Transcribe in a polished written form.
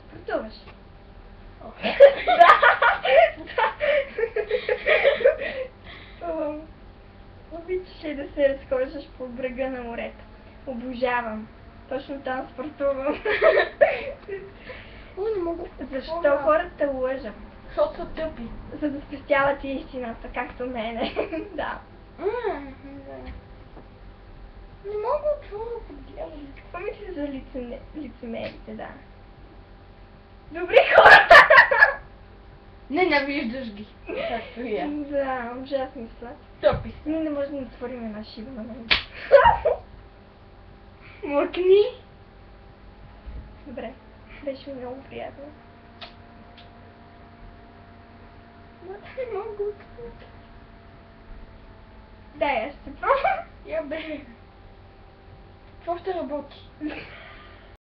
Спортуваш. Обичаш ли да се разхождаш по брега на морето? Обожавам. Точно там спортувам. Не мога. Защо хората лъжат? Защото са тъпи. За да спестяват истината, както мене. Да. Не мога това да подгледам. Какво мислиш за лицемерите, да? Добри хора! Ненавиждаш ги. Както и аз. Да, ужасни са. Тъпи са. Ние не можем да отворим една шиба на мен. Мъкни! Добре, беше много приятно. Не мога. Дай, аз ще пробвам. Я бе. Какво ще работи?